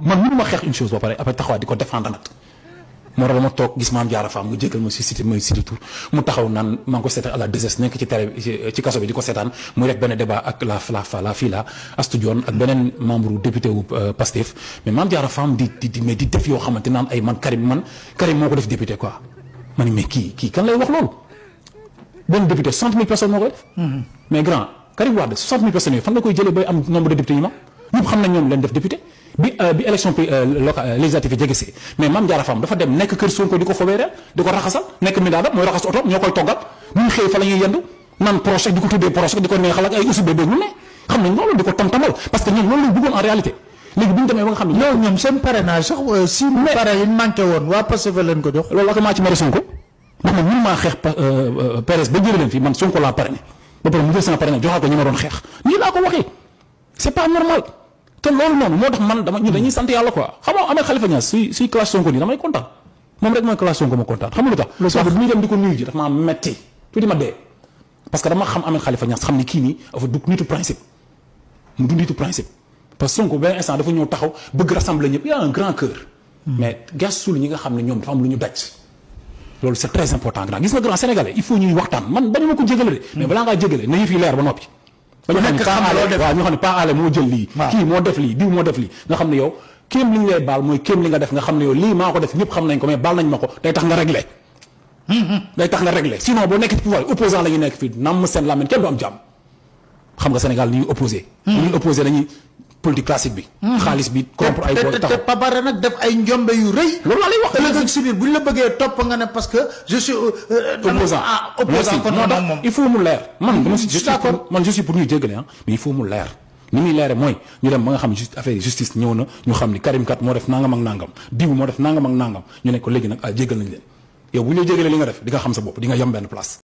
man mënu ma xeex une chose ba pare après taxawaat di ko défendre nag moo tax dama toog gis Mame Diarra Fam nga jégal ma si cité tour mu taxaw naan maa ngi ko seetaan à la 2S nekk ci télé ci kaso bi di ko seetaan muy def benn débat ak la fii la Astou Dione ak beneen membre député wu Pastef mais Mame Diarra Fam di def yoo xamante naan ay man Karim moo ko def député quoi ma ni mais kii kan lay wax loolu benn député 60 000 personnes moo ko def mais grand Karim Wade 60 000 personnes yooyu fan la koy jëlee bay am nombre de députés yi ma ñëpp xam nañ ñoom leen def député bi élection locale législative jege see mais Mame Diarra Fam dafa dem nekk kër Sonko di ko fobeereel di ko raxasal nekk mi daada mooy raxas oto ñoo koy toggal bu ñu xëy fa la ñuy yendu naan projet di ko tuddee projet di ko neexal ak ay aussi bébé lu ne xam nañ loolu di ko tamtamal parce que ñoom loolu lañ bëggoon en réalité léegi bu ñu demee ba nga xam ne loolu ñoom seen parrainage sax si pare yi manqué woon waa Pastef leen ko jox loolu ak maa ci mere Sonko ndax man mënu maa xeex PDS ba jëlee leen fii man Sonko laa parrainé ba pare mu jël sama parrainage joxaat ko ñu ma doon xeex nii laa ko waxee c'est pas normal te loolu noonu moo tax man ñu dañuy sant yàlla quoi xam nga Ahmed Khalifa Niass suy classe Sonko nii damay kontaan moom rek mooy classe Sonko ma kontaan xam nga lu tax parce que bu ñuy dem di ko nuyu ji dafa maa metti tuuti ma dee parce que dama xam Ahmed Khalifa Niass xam ni kii nii dafa du nitu principe mu du nitu principe parce que Sonko benn instant dafa ñëw taxaw bëgg rassembler ñëpp il a un grand cœur mais gasul ñi nga xam ne ñoom dafa am lu ñu daj loolu c'est très important grand gis nga grand sénégalais il faut ñuy waxtaan man bañu ma ko jégale de mais balaa ngaa jégale na yëf yi leer ba noppi ba ñu xam ne pas ale moo jël lii kii moo def lii diw moo def lii nga xam ne yow kéem li ñu lay baal mooy kéem li nga def nga xam ne yow lii maa ko def ñëpp xam nañ ko mais baal nañ ma ko day tax nga réglé sinon boo nekk ci pouvoir opposant la ñuy nekk fii nam seen lamine kenn du am jàmm xam nga Sénégal ni ñuy opposé dañuy politique classique bi xaalis bi contre ay te pabare nag def ay njombe yu rëy loolu laa lay wax ëllëg si biir bu ñu la bëggee topp nga ne parce que je suis opposant kon moom il faut mu leer je suis pour ñuy jéggale mais il faut mu leer ni muy leere mooy ñu dem ba nga xam ne affaire justice ñëw na ñu xam ni Karim kat moo def nangam ak nangam diw moo def nangam ak nangam ñu ne ko léegi nag jéggal nañ leen yow bu ñu la jéggalee li nga def di nga xam sa bopp di nga yem benn place